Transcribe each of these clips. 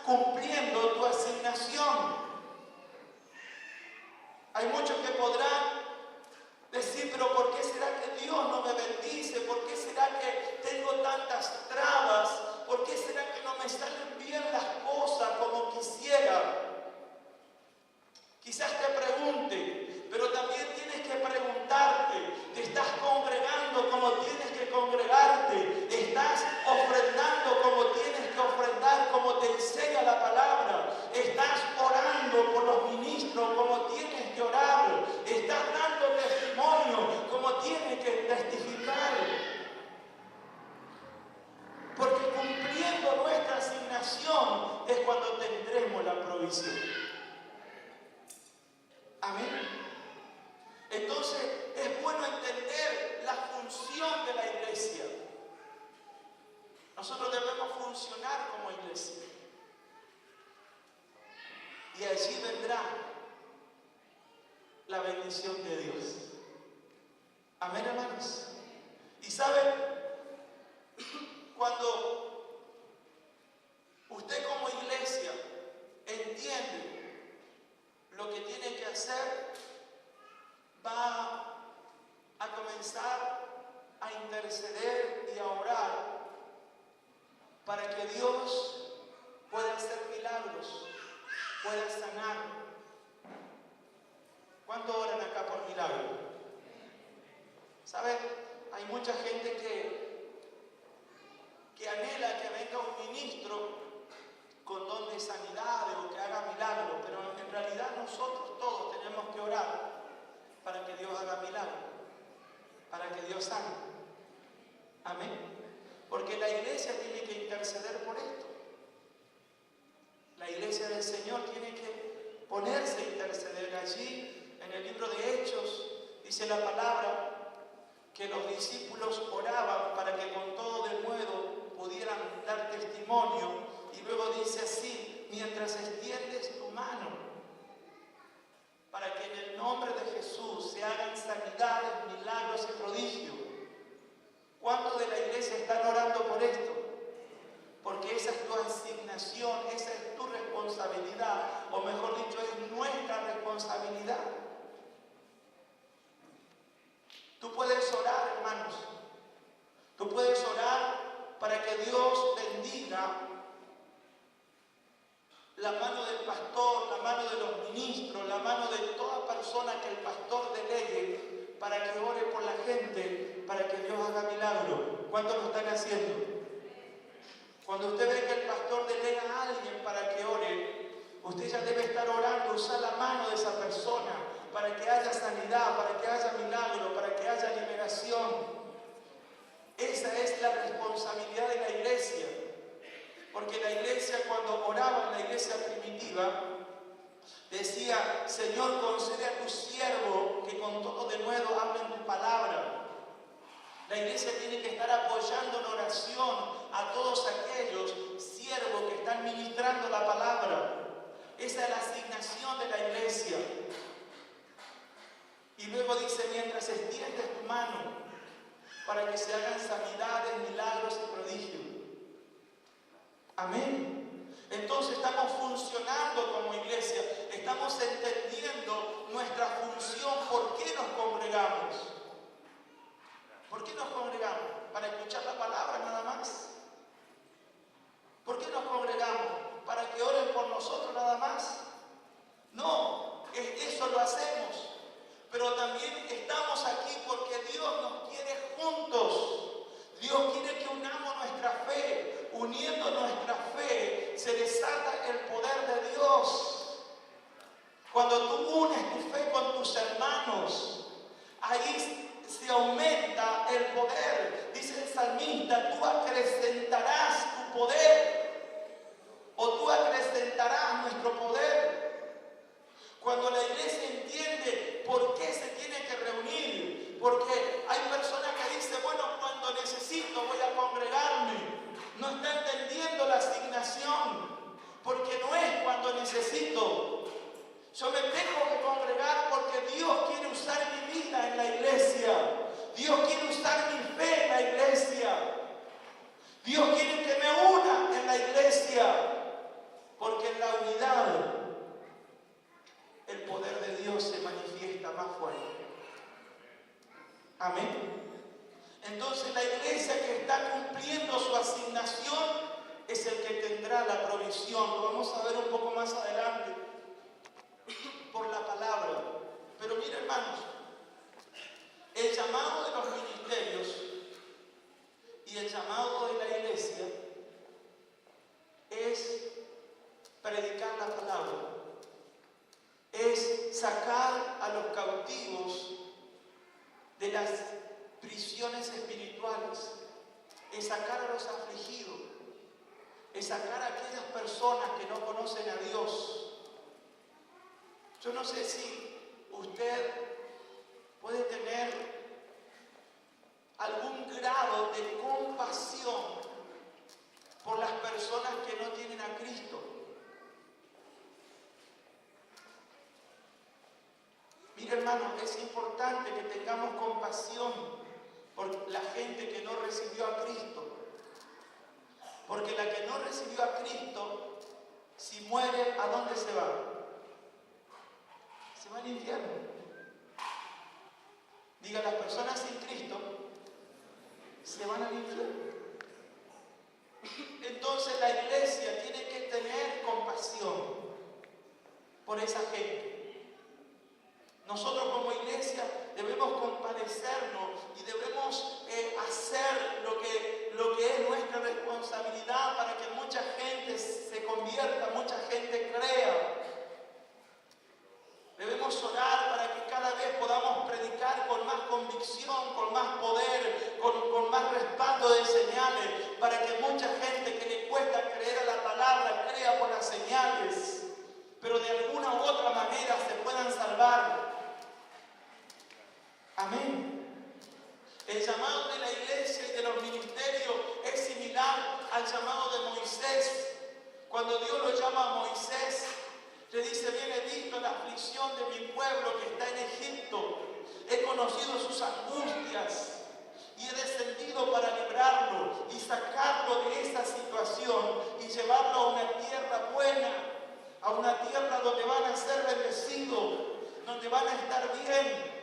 cumpliendo tu asignación. Hay muchos que podrán decir, pero ¿por qué será que Dios no me bendice? ¿Por qué será que tengo tantas trabas? ¿Por qué será que no me salen bien las cosas como quisiera? Quizás te pregunte, pero también tienes que preguntarte, ¿te estás congregando como tienes que congregarte? ¿Estás ofrendando como tienes que ofrendar, como te enseña la palabra? ¿Estás orando por los ministros como tienes que orar? ¿Estás dando testimonio como tienes que testificar? Porque cumpliendo nuestra asignación es cuando tendremos la provisión. Amén. Entonces es bueno entender la función de la iglesia. Nosotros debemos funcionar como iglesia. Y allí vendrá la bendición de Dios. Amén, hermanos. Y saben, cuando usted como iglesia entiende lo que tiene que hacer, va a comenzar a interceder y a orar para que Dios pueda hacer milagros, pueda sanar. ¿Cuánto oran acá por milagros? ¿Saben? Hay mucha gente que anhela que venga un ministro con don de sanidades o que haga milagros, pero en realidad nosotros todos tenemos que orar para que Dios haga milagros, para que Dios sane. Amén. Porque la iglesia tiene que interceder por esto. La iglesia del Señor tiene que ponerse a interceder. Allí en el libro de Hechos dice la palabra que los discípulos oraban para que con todo denuedo pudieran dar testimonio. Y luego dice así, mientras extiendes tu mano, para que en el nombre de Jesús se hagan sanidades, milagros y prodigios. ¿Cuántos de la iglesia están orando por esto? Porque esa es tu asignación, esa es tu responsabilidad, o mejor dicho, es nuestra responsabilidad. Tú puedes orar, hermanos. Tú puedes orar para que Dios bendiga la mano del pastor, la mano de los ministros, la mano de toda persona que el pastor delegue para que ore por la gente, para que Dios haga milagro. ¿Cuántos lo están haciendo? Cuando usted ve que el pastor delega a alguien para que ore, usted ya debe estar orando, usar la mano de esa persona para que haya sanidad, para que haya milagro, para que haya liberación. Esa es la responsabilidad de la iglesia. Porque la iglesia, cuando oraba en la iglesia primitiva, decía, Señor, concede a tu siervo que con todo denuedo hable en tu palabra. La iglesia tiene que estar apoyando en oración a todos aquellos siervos que están ministrando la palabra. Esa es la asignación de la iglesia. Y luego dice, mientras extiendes tu mano para que se hagan sanidades, milagros y prodigios. Amén. Entonces estamos funcionando como iglesia, estamos entendiendo nuestra función. ¿Por qué nos congregamos? ¿Por qué nos congregamos? ¿Para escuchar la palabra nada más? ¿Por qué nos congregamos? ¿Para que oren por nosotros nada más? No, eso lo hacemos. Pero también estamos aquí porque Dios nos quiere juntos. Dios quiere que unamos nuestra fe. Uniendo nuestra fe se desata el poder de Dios. Cuando tú unes tu fe con tus hermanos, ahí se aumenta el poder. Dice el salmista, tú acrecentarás tu poder, o tú acrecentarás nuestro poder. Cuando la iglesia entiende por qué se tiene que reunir, porque hay personas que dicen, bueno, cuando necesito voy a congregarme. No está entendiendo la asignación, porque no es cuando necesito. Yo me tengo que congregar porque Dios quiere usar mi vida en la iglesia. Dios quiere usar mi fe en la iglesia. Dios quiere que me una en la iglesia. sacar a los cautivos de las prisiones espirituales, es sacar a los afligidos, es sacar a aquellas personas que no conocen a Dios. Yo no sé si usted puede tener algún grado de compasión por las personas que no tienen a Cristo. Mire, hermano, es importante que tengamos compasión por la gente que no recibió a Cristo. Porque la que no recibió a Cristo, si muere, ¿a dónde se va? Se va al infierno. Diga, las personas sin Cristo se van al infierno. Entonces la iglesia tiene que tener compasión por esa gente. Nosotros como iglesia debemos compadecernos y debemos hacer lo que es nuestra responsabilidad para que mucha gente se convierta, mucha gente crea. Debemos orar para que cada vez podamos predicar con más convicción, con más poder, con más respaldo de señales, para que mucha gente que le cuesta creer a la palabra crea por las señales, pero de alguna u otra manera se puedan salvar. Amén. El llamado de la iglesia y de los ministerios es similar al llamado de Moisés. Cuando Dios lo llama a Moisés, le dice: bien he visto la aflicción de mi pueblo que está en Egipto, he conocido sus angustias y he descendido para librarlo y sacarlo de esa situación y llevarlo a una tierra buena, a una tierra donde van a ser bendecidos, donde van a estar bien.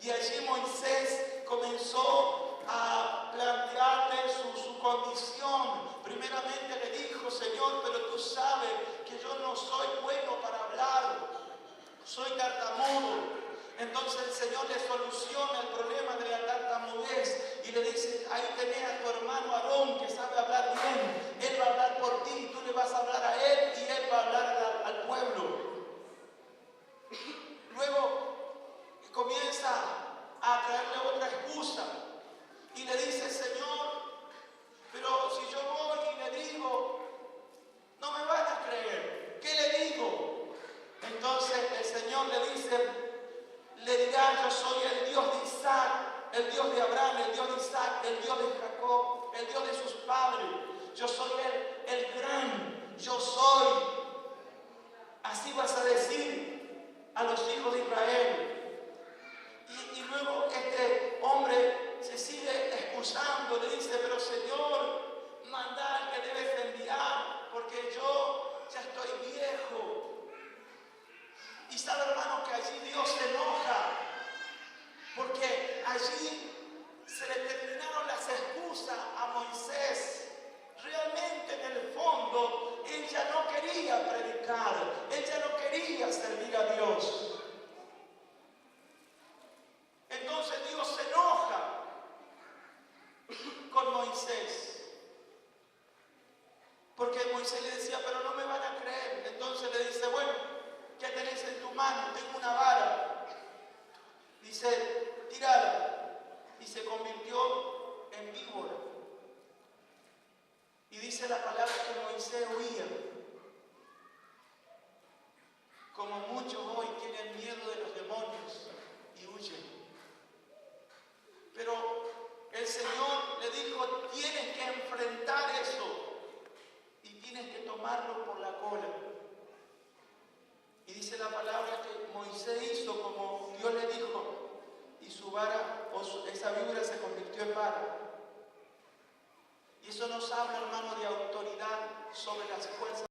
Y allí Moisés comenzó a plantearle su condición. Primeramente le dijo: Señor, pero tú sabes que yo no soy bueno para hablar, soy tartamudo. Entonces el Señor le soluciona el problema de la tartamudez y le dice: ahí tenés a tu hermano Aarón, que sabe hablar bien, él va a hablar por ti, tú le vas a hablar a él y él va a hablar al pueblo. Luego comienza a traerle otra excusa y le dice: Señor, pero si yo voy y le digo, no me van a creer, ¿qué le digo? Entonces el Señor le dice: le dirá: yo soy el Dios de Isaac, el Dios de Abraham, el Dios de Isaac, el Dios de Jacob, el Dios de sus padres. Yo soy el gran, yo soy. Así vas a decir a los hijos de Israel. Y luego este hombre se sigue excusando, le dice: pero Señor, manda al que debes enviar, porque yo ya estoy viejo. Y sabe, hermano, que allí Dios se enoja, porque allí se le terminaron las excusas a Moisés. Realmente en el fondo él ya no quería predicar, él ya no quería servir a Dios. Entonces Dios se enoja con Moisés, porque Moisés le decía: pero no me van a creer. Entonces le dice: bueno, ¿qué tenés en tu mano? Tengo una vara. Dice: tírala. Y se convirtió en víbora. Y dice la palabra que Moisés huía. Como muchos hoy tienen miedo de los demonios y huyen. Pero el Señor le dijo: tienes que enfrentar eso y tienes que tomarlo por la cola. Y dice la palabra que Moisés hizo como Dios le dijo, y su vara, esa víbora se convirtió en vara. Y eso nos habla, hermano, de autoridad sobre las fuerzas